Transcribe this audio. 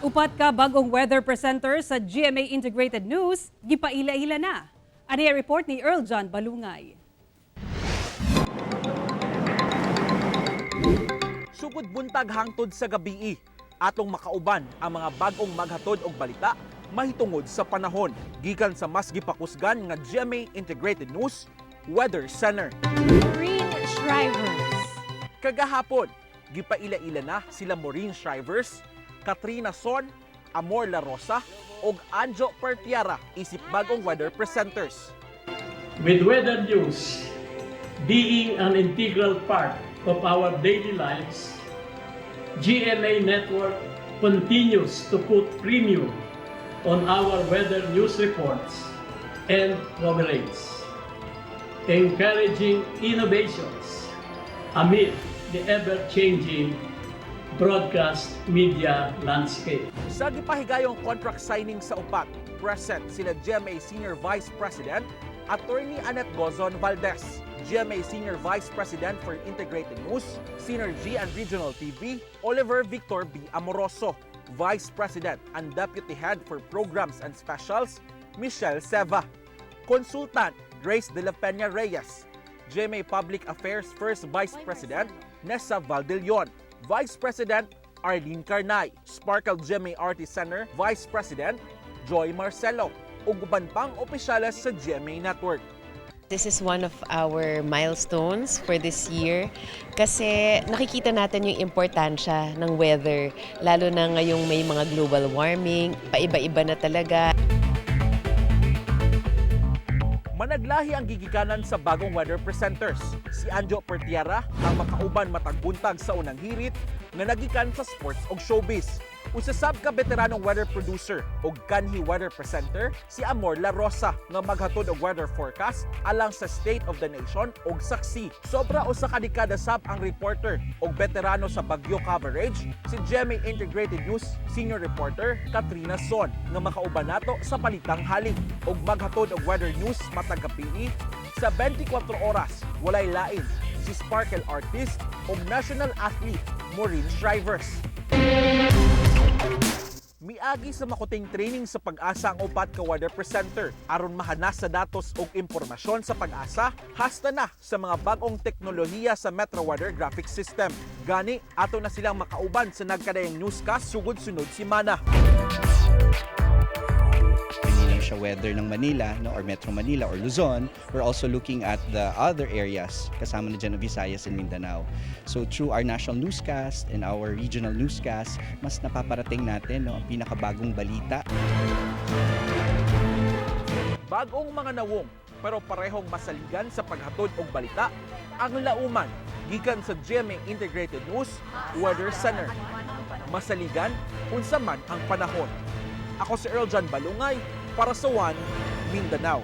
Upat ka bag-ong weather presenter sa GMA Integrated News, gipailaila na. Ano yung report ni Earl John Balungay? Sugod buntag hangtod sa gabii, atong makauban ang mga bag-ong maghatod og balita mahitungod sa panahon. Gikan sa mas gipakusgan nga GMA Integrated News Weather Center. Green Shrivers. Kagahapon, gipailaila na sila Maureen Shrivers, Katrina Son, Amor La Rosa, ug Anjo Pertiara isip bagong weather presenters. With weather news being an integral part of our daily lives, GMA Network continues to put premium on our weather news reports and coverage, encouraging innovations amid the ever-changing broadcast media landscape. Sa gipahigayong contract signing sa Upat, present sila GMA Senior Vice President Attorney Annette Gozon Valdez, GMA Senior Vice President for Integrated News, Synergy and Regional TV, Oliver Victor B. Amoroso, Vice President and Deputy Head for Programs and Specials, Michelle Seva, Consultant Grace de la Peña Reyes, GMA Public Affairs First Vice President Nessa Valdelion, Vice President Arlene Carnay, Sparkle GMA RT Center Vice President Joy Marcelo, ug uban pang opisyales sa GMA Network. This is one of our milestones for this year kasi nakikita natin yung importansya ng weather, lalo na ngayong may mga global warming, paiba-iba na talaga. Managlahi ang gigikanan sa bagong weather presenters. Si Anjo Pertiara ang makauban matag buntag sa unang hirit nga nagikan sa sports ug showbiz. Usasab ka veteranong weather producer ug kanhi weather presenter si Amor La Rosa nga maghatod og weather forecast alang sa State of the Nation ug saksi. Sobra usa ka dekada sab ang reporter ug veterano sa bagyo coverage si GMA Integrated News Senior Reporter Katrina Son nga makauban nato sa palitang halik ug maghatod og weather news matag gabii sa 24 oras. Walay lain si Sparkle Artist ug National Athlete Maureen Shrivers. Miagi sa makuting training sa pag-asa ang upat ka weather presenter aron mahanas sa datos ug impormasyon sa pag-asa hasta na sa mga bag-ong teknolohiya sa Metro Weather Graphic System. Gani ato na silang makauban sa nagkadayang newscast sugod sunod semana. Siya weather ng Manila, no, or Metro Manila or Luzon, we're also looking at the other areas kasama na dyan ng Visayas and Mindanao. So through our national newscast and our regional newscast, mas napaparating natin, no, ang pinakabagong balita. Bagong mga nawong pero parehong masaligan sa paghatod og balita ang lauman gikan sa GMA Integrated News Weather Center. Masaligan unsa man ang panahon. Ako si Earl John Balungay para sa One Mindanao.